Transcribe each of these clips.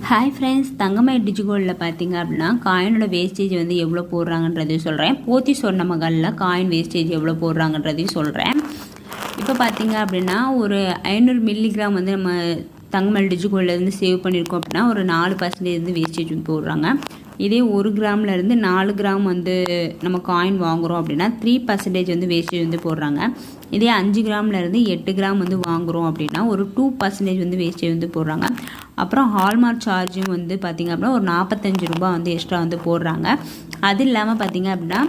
Hi friends, தங்கமயில் டிஜிகோல்டில் பார்த்தீங்க அப்படின்னா காயினோட wastage வந்து எவ்வளோ போடுறாங்கன்றதையும் சொல்கிறேன். போத்தி சொன்ன மகளில் காயின் வேஸ்டேஜ் எவ்வளோ போடுறாங்கன்றதையும் சொல்கிறேன். இப்போ பார்த்தீங்க அப்படின்னா ஒரு 500 மில்லிகிராம் வந்து நம்ம தங்கமயில் டிஜிகோல்டில் சேவ் பண்ணியிருக்கோம் அப்படின்னா ஒரு 4% வந்து வேஸ்டேஜ் வந்து போடுறாங்க. இதே 1 கிராம்லேருந்து 4 கிராம் வந்து நம்ம காயின் வாங்குகிறோம் அப்படின்னா 3% வந்து வேஸ்டேஜ் வந்து போடுறாங்க. இதே 5 கிராம்லேருந்து 8 கிராம் வந்து வாங்குகிறோம் அப்படின்னா ஒரு 2% வந்து வேஸ்டேஜ் வந்து போடுறாங்க. அப்புறம் ஹால்மார்க் சார்ஜும் வந்து பார்த்திங்க அப்படின்னா ஒரு 45 ரூபா வந்து எக்ஸ்ட்ரா வந்து போடுறாங்க. அது இல்லாமல் பார்த்திங்க அப்படின்னா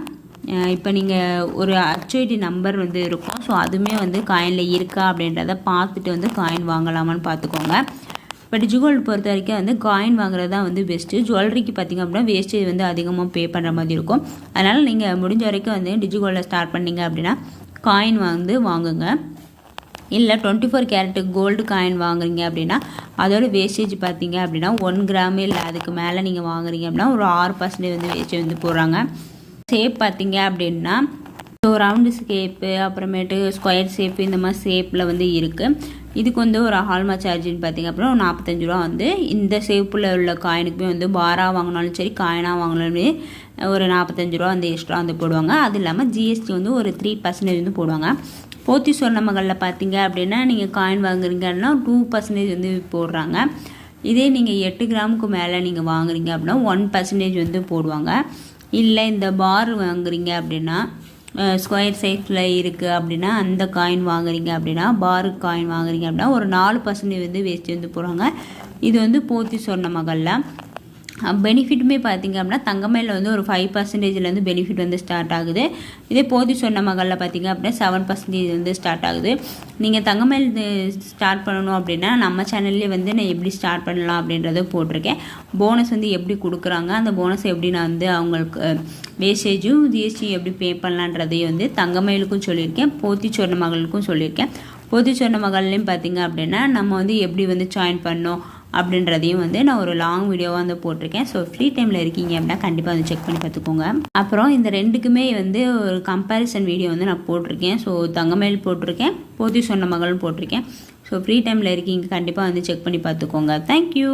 இப்போ நீங்கள் ஒரு HID நம்பர் வந்து இருக்கும். ஸோ அதுவுமே வந்து காயினில் இருக்கா அப்படின்றத பார்த்துட்டு வந்து காயின் வாங்கலாமான்னு பார்த்துக்கோங்க. இப்போ டிஜிகோல்டு பொறுத்த வரைக்கும் வந்து காயின் வாங்குறது தான் வந்து பெஸ்ட்டு. ஜுவல்லரிக்கு பார்த்திங்க அப்படின்னா வேஸ்டேஜ் வந்து அதிகமாக பே பண்ணுற மாதிரி இருக்கும். அதனால் நீங்கள் முடிஞ்ச வரைக்கும் வந்து டிஜிகோல்டில் ஸ்டார்ட் பண்ணிங்க அப்படின்னா காயின் வந்து வாங்குங்க. இல்லை 24 கேரட்டு கோல்டு காயின் வாங்குறீங்க அப்படின்னா அதோட வேஸ்டேஜ் பார்த்தீங்க அப்படின்னா 1 கிராமே இல்லை அதுக்கு மேலே நீங்கள் வாங்குறீங்க அப்படின்னா ஒரு 6% வந்து வேஸ்டேஜ் வந்து போடுறாங்க. ஷேப் பார்த்தீங்க அப்படின்னா ஸோ ரவுண்டு ஷேப்பு, அப்புறமேட்டு ஸ்கொயர் ஷேப்பு, இந்த மாதிரி ஷேப்பில் வந்து இருக்குது. இதுக்கு வந்து ஒரு ஹால்மார்க் சார்ஜின்னு பார்த்தீங்க அப்படின்னா ஒரு 45 ரூபா வந்து இந்த ஷேப்பில் உள்ள காயினுக்குமே வந்து பாராக வாங்கினாலும் சரி காயினாக வாங்கினாலுமே ஒரு 45 ரூபா வந்து எக்ஸ்ட்ரா வந்து போடுவாங்க. அது இல்லாமல் ஜிஎஸ்டி வந்து ஒரு 3% வந்து போடுவாங்க. போத்தி சொன்ன மகளில் பார்த்தீங்க அப்படின்னா நீங்கள் காயின் வாங்குறீங்கன்னா 2% வந்து போடுறாங்க. இதே நீங்கள் 8 கிராமுக்கு மேலே நீங்கள் வாங்குறீங்க அப்படின்னா 1% வந்து போடுவாங்க. இல்லை இந்த பார் வாங்குறீங்க அப்படின்னா ஸ்கொயர் சைஸில் இருக்குது அப்படின்னா அந்த காயின் வாங்குறீங்க அப்படின்னா பாரு காயின் வாங்குறீங்க அப்படின்னா ஒரு 4% வந்து வேஸ்ட் வந்து போடுறாங்க. இது வந்து போத்தி சொன்ன மகளில். பெனிஃபிட்டுமே பார்த்திங்க அப்படின்னா தங்கமயிலில் வந்து ஒரு 5%லேருந்து பெனிஃபிட் வந்து ஸ்டார்ட் ஆகுது. இதே போத்தி சொன்ன மகளில் பார்த்திங்க அப்படின்னா 7% வந்து ஸ்டார்ட் ஆகுது. நீங்கள் தங்கமயில் ஸ்டார்ட் பண்ணணும் அப்படின்னா நம்ம சேனல்லே வந்து நான் எப்படி ஸ்டார்ட் பண்ணலாம் அப்படின்றத போட்டிருக்கேன். போனஸ் வந்து எப்படி கொடுக்குறாங்க, அந்த போனஸ் எப்படி நான் வந்து அவங்களுக்கு வேஸ்டேஜும் ஜிஎஸ்டியும் எப்படி பே பண்ணலான்றதையும் வந்து தங்கமயிலுக்கும் சொல்லியிருக்கேன், போத்தி சொன்ன மகளுக்கும் சொல்லியிருக்கேன். போத்தி சொன்ன மகள்லையும் பார்த்திங்க அப்படின்னா நம்ம வந்து எப்படி வந்து ஜாயின் பண்ணோம் அப்படின்றதையும் வந்து நான் ஒரு லாங் வீடியோவாக வந்து போட்டிருக்கேன். ஸோ ஃப்ரீ டைமில் இருக்கீங்க அப்படின்னா கண்டிப்பாக வந்து செக் பண்ணி பார்த்துக்கோங்க. அப்புறம் இந்த ரெண்டுக்குமே வந்து ஒரு கம்பேரிசன் வீடியோ வந்து நான் போட்டிருக்கேன். ஸோ தங்கமயில் போட்டிருக்கேன், போத்தி சொன்ன மகளும் போட்டிருக்கேன். ஸோ ஃப்ரீ டைமில் இருக்கீங்க கண்டிப்பாக வந்து செக் பண்ணி பார்த்துக்கோங்க. தேங்க்யூ.